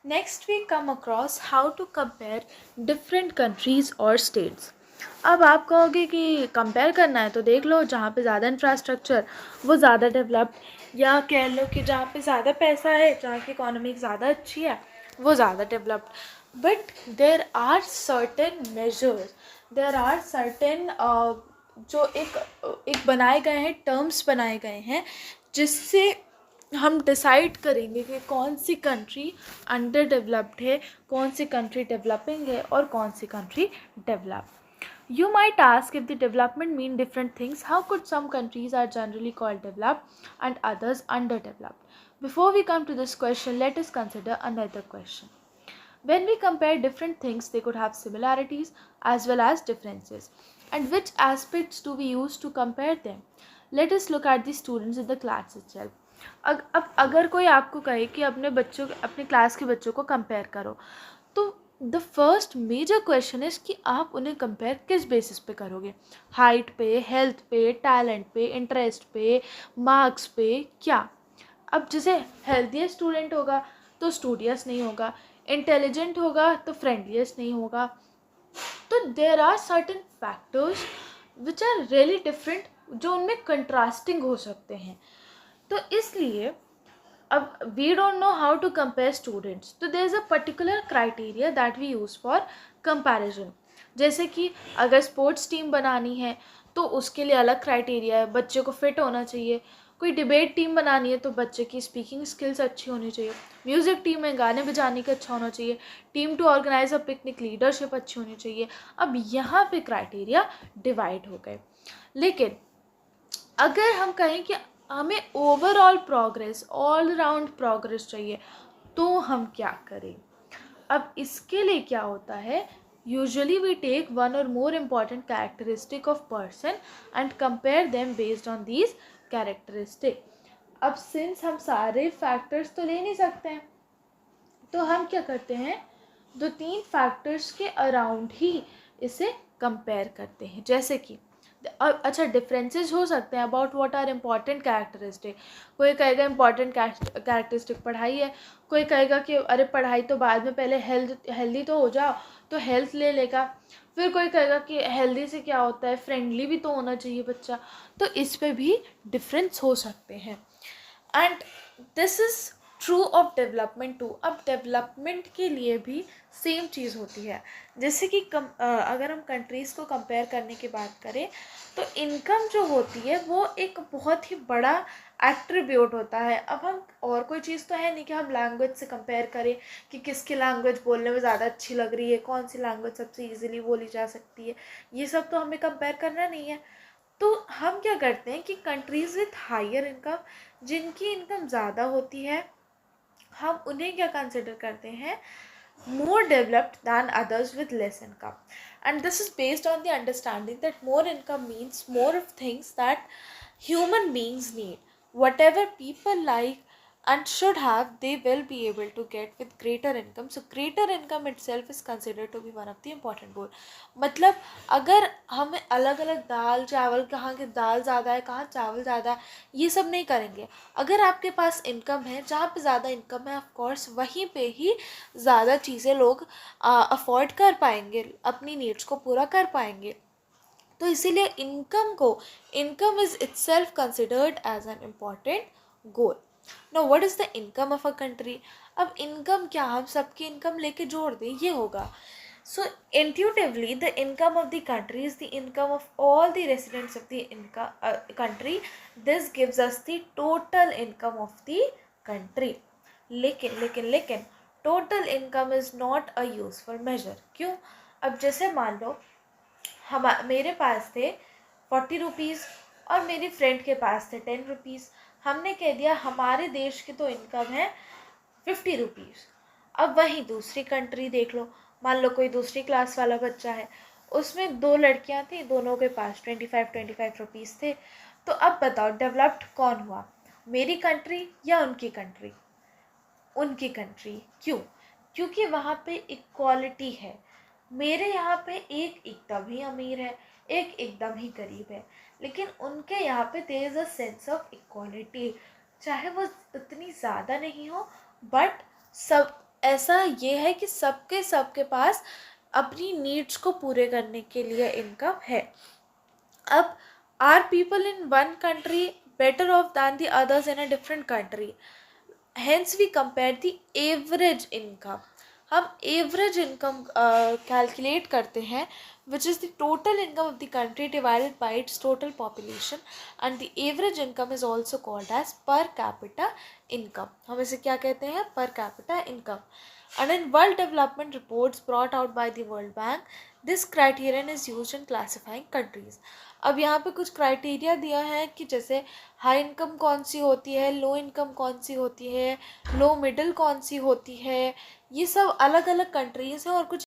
Next we come across how to compare different countries और states. अब आप कहोगे कि कंपेयर करना है तो देख लो जहाँ पे ज़्यादा इंफ्रास्ट्रक्चर वो ज़्यादा डेवलप्ड, या कह लो कि जहाँ पे ज़्यादा पैसा है, जहाँ की इकोनॉमी ज़्यादा अच्छी है वो ज़्यादा developed. But there are certain measures, there are certain जो एक बनाए गए हैं, टर्म्स बनाए गए हैं जिससे हम डिसाइड करेंगे कि कौन सी कंट्री अंडर डेवलप्ड है, कौन सी कंट्री डेवलपिंग है और कौन सी country develop. You might ask, if the development mean different things, how could some countries are generally called developed and others underdeveloped? Before we come to this question, let us consider another question. When we compare different things, they could have similarities as well as differences. And which aspects do we use to compare them? Let us look at the students in the class itself. अब अगर कोई आपको कहे कि अपने class के बच्चों को कंपेयर करो, तो the first major question is कि आप उन्हें कंपेयर किस बेसिस पे करोगे. हाइट पे, हेल्थ पे, टैलेंट पे, इंटरेस्ट पे, मार्क्स पे, क्या. अब जैसे हेल्थीएस्ट स्टूडेंट होगा तो स्टूडियस नहीं होगा, इंटेलिजेंट होगा तो फ्रेंडलीस्ट नहीं होगा. तो there are certain factors which are really different, जो उनमें कंट्रास्टिंग हो सकते हैं. तो इसलिए अब we don't know how to compare students, तो there is a particular criteria that we use for comparison. जैसे कि अगर स्पोर्ट्स टीम बनानी है तो उसके लिए अलग क्राइटेरिया है, बच्चे को फिट होना चाहिए. कोई डिबेट टीम बनानी है तो बच्चे की स्पीकिंग स्किल्स अच्छी होनी चाहिए. म्यूज़िक टीम में गाने बजाने का अच्छा होना चाहिए. Team to organise a picnic, leadership अच्छी होनी चाहिए. अब यहाँ पे क्राइटेरिया डिवाइड हो गए. लेकिन अगर हम कहें कि हमें overall progress, all round progress चाहिए, तो हम क्या करें. अब इसके लिए क्या होता है, यूजुअली वी टेक वन और more important characteristic of person and compare them based on these characteristic. अब सिंस हम सारे फैक्टर्स तो ले नहीं सकते हैं, तो हम क्या करते हैं, 2-3 फैक्टर्स के अराउंड ही इसे कंपेयर करते हैं. जैसे कि अच्छा, डिफरेंसेस हो सकते हैं about what are important characteristic. कोई कहेगा इम्पॉर्टेंट कैरेक्टरिस्टिक पढ़ाई है, कोई कहेगा कि अरे पढ़ाई तो बाद में, पहले हेल्दी तो हो जाओ, तो हेल्थ ले लेगा. फिर कोई कहेगा कि हेल्दी से क्या होता है, फ्रेंडली भी तो होना चाहिए बच्चा. तो इस पे भी डिफरेंस हो सकते हैं. And this is true of development too. अब डेवलपमेंट के लिए भी सेम चीज़ होती है. जैसे कि अगर हम कंट्रीज़ को कंपेयर करने की बात करें तो इनकम जो होती है वो एक बहुत ही बड़ा एट्रीब्यूट होता है. अब हम और कोई चीज़ तो है नहीं कि हम लैंग्वेज से कंपेयर करें कि किसकी लैंग्वेज बोलने में ज़्यादा अच्छी लग रही है, कौन सी लैंग्वेज सबसे ईजिली बोली जा सकती है. ये सब तो हमें कंपेयर करना नहीं है. तो हम क्या करते हैं कि कंट्रीज़ विथ हायर इनकम, जिनकी इनकम ज़्यादा होती है, हम उन्हें क्या कंसिडर करते हैं, more developed than others with less income. And this is based on the understanding that more income means more of things that human beings need. Whatever people like and should have, they will be able to get with greater income. So greater income itself is considered to be one of the important goal. मतलब अगर हम अलग अलग दाल चावल, कहाँ के दाल ज़्यादा है, कहाँ चावल ज़्यादा है, ये सब नहीं करेंगे. अगर आपके पास इनकम है, जहाँ पे ज़्यादा इनकम है, ऑफ कोर्स वहीं पे ही ज़्यादा चीज़ें लोग अफोर्ड कर पाएंगे, अपनी नीड्स को पूरा कर पाएंगे. तो इसीलिए income is itself considered as an important goal. Know what is the income of a country. अब इनकम क्या, हम सबकी इनकम लेके जोड़ दें, ये होगा. So intuitively, the income of the country is the income of all the residents of the country. This gives us the total income of the country. लेकिन total income is not a useful measure. क्यों. अब जैसे मान लो मेरे पास थे 40 rupees और मेरी friend के पास थे 10 रुपीज़. हमने कह दिया हमारे देश की तो इनकम है 50 रुपीज़. अब वहीं दूसरी कंट्री देख लो, मान लो कोई दूसरी क्लास वाला बच्चा है, उसमें 2 लड़कियां थी, दोनों के पास 25 रुपीज़ थे. तो अब बताओ डेवलप्ड कौन हुआ, मेरी कंट्री या उनकी कंट्री. उनकी कंट्री. क्यों. क्योंकि वहाँ पे इक्वालिटी है. मेरे यहाँ पे एक एकदम ही अमीर है, एक एकदम ही गरीब है, लेकिन उनके यहाँ पे there is a sense of equality. चाहे वो उतनी ज़्यादा नहीं हो, बट सब ऐसा ये है कि सबके पास अपनी नीड्स को पूरे करने के लिए इनकम है। अब are people in one country better off than the others in a different country, hence we compare the average income. हम एवरेज इनकम कैलकुलेट करते हैं, which is the total income of the country divided by its total population, and the average income is also called as per capita income. हम इसे क्या कहते हैं? Per capita income. And in World Development Reports brought out by the World Bank, this criterion is used in classifying countries. अब यहाँ पे कुछ criteria दिया है कि जैसे हाई इनकम कौन सी होती है, लो इनकम कौन सी होती है, लो मिडिल कौन सी होती है, ये सब अलग अलग कंट्रीज़ हैं और कुछ